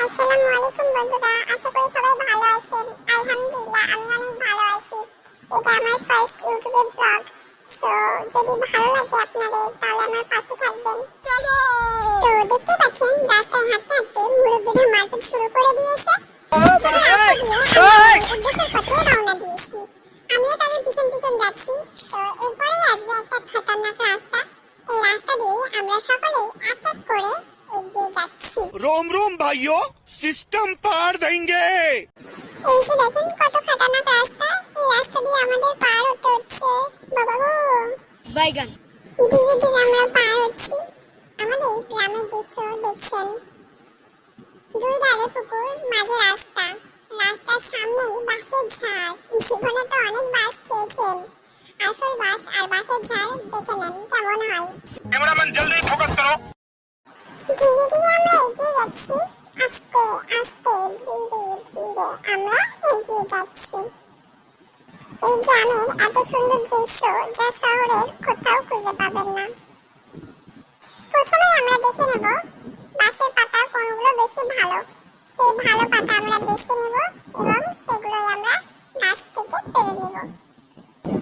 আসসালামু আলাইকুম বন্ধুরা, আশা করি সবাই ভালো আছেন। আলহামদুলিল্লাহ আমি অনেক ভালো আছি। এটা আমার ফার্স্ট ইউটিউবে ব্লগ। সো যদি ভালো লাগে আপনাদের তাহলে আমার পাশে থাকবেন। তো দেখতে পাচ্ছেন রাস্তায় হাঁটতে হাঁটতে মুরব্বিরা মারপিট শুরু করে দিয়েছে। ছোট রাস্তা দিয়ে আমি উদ্দেশ্যের পথে রওনা দিয়েছি। আমিও তাদের পিছন পিছন যাচ্ছি। তো এরপরেই আসবে একটা খতরনাক রাস্তা। এই রাস্তা দিয়ে আমরা সকলেই এক এক করে এগিয়ে যাচ্ছি। रोम रोम भाइयों, सिस्टम पार देंगे। এই যে দেখেন কত খতরনাক রাস্তা। এই রাস্তা দিয়ে আমাদের পার হতে হচ্ছে। বাবা গো, বাইগান ধীরে ধীরে আমরা পার হচ্ছি। আমাদের গ্রামের দৃশ্য দেখছেন। দুই ধারে পুকুর, মাঝে রাস্তা। রাস্তার সামনেই বাঁশের ঝাড়। জীবনে তো অনেক বাঁশ খেয়েছেন। আসল বাঁশ আর বাঁশের ঝাড় দেখে নেন কেমন হয়। कैमरामैन जल्दी फोकस करो। ধীরে ধীরে আমরা এগিয়ে যাচ্ছি। আস্তে আস্তে ধীরে ধীরে আমরা এগিয়ে যাচ্ছি। এই গ্রামের এত সুন্দর দৃশ্য যা শহরের কোথাও খুঁজে পাবেন না। প্রথমে আমরা দেখে নেব বাঁশের পাতা কোনগুলো বেশি ভালো। সেই ভালো পাতা আমরা বেছে নেব এবং সেগুলোই আমরা গাছ থেকে পেরে নেব।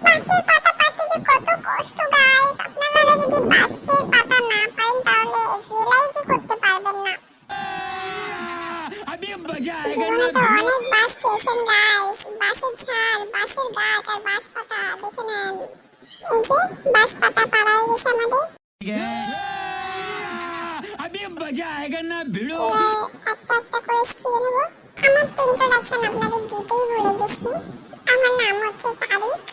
বাঁশের পাতা পাড়তে যে কত কষ্ট গাইস, আপনারা যদি বাঁশের পাতা না পারেন তাহলে রিয়েলাইজই করতে পারবেন না। জীবনে তো অনেক বাঁশ খেয়েছেন গাইস। বাঁশের ঝাড়, বাঁশের গাছ আর বাঁশ পাতা দেখে নেন। এই যে বাঁশ পাতা পাড়া হয়ে গেছে আমাদের। अभी मजा आएगा ना भिड़ो। একটা একটা করে ছিঁড়ে নেব। আমার ইন্ট্রোডাকশন আপনাদের দিতেই ভুলে গেছি। আমার নাম হচ্ছে তারিক।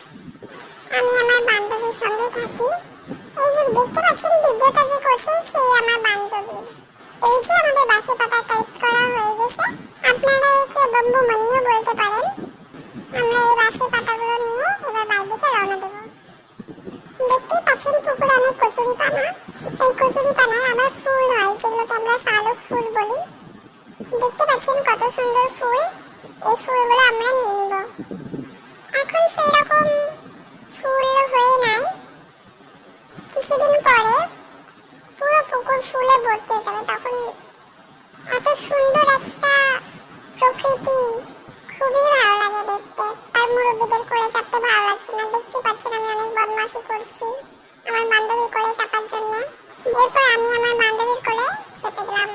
আমি আমার বান্ধবীর সঙ্গে থাকি। এই যে দেখতে পাচ্ছেন ভিডিওটা যে করছে সেই আমার বান্ধবী। এই যে আমাদের বাঁশের পাতা টাইপ করা হয়ে গেছে। আপনারা একে বম্বু মনিও বলতে পারেন। আমরা এই বাঁশের পাতাগুলো নিয়ে এবার বাইরে দিকে রওনা দেব। দেখতেই পাচ্ছেন পুকুরে অনেক কচুরিপানা। এই কচুরিপানার আবার ফুল হয় যেগুলোকে আমরা শালুক ফুল বলি। দেখতে পাচ্ছেন কত সুন্দর ফুল। এই ফুলগুলো আমরা নিয়ে নিব। এখন সেরকম ফুল হয়ে নাই, কিছুদিন পরে পুরো পুকুর ফুলে ভর্তি হয়ে যাবে। তখন এত সুন্দর একটা প্রকৃতি, খুবই ভালো লাগে দেখতে। আর মুরব্বিদের কোলে চাপতে ভালো লাগছে না। দেখতে পাচ্ছেন আমি অনেক বদমাশি করছি আমার বান্ধবীর কোলে চাপার জন্য। এরপর আমি আমার বান্ধবীর কোলে চেপে গেলাম।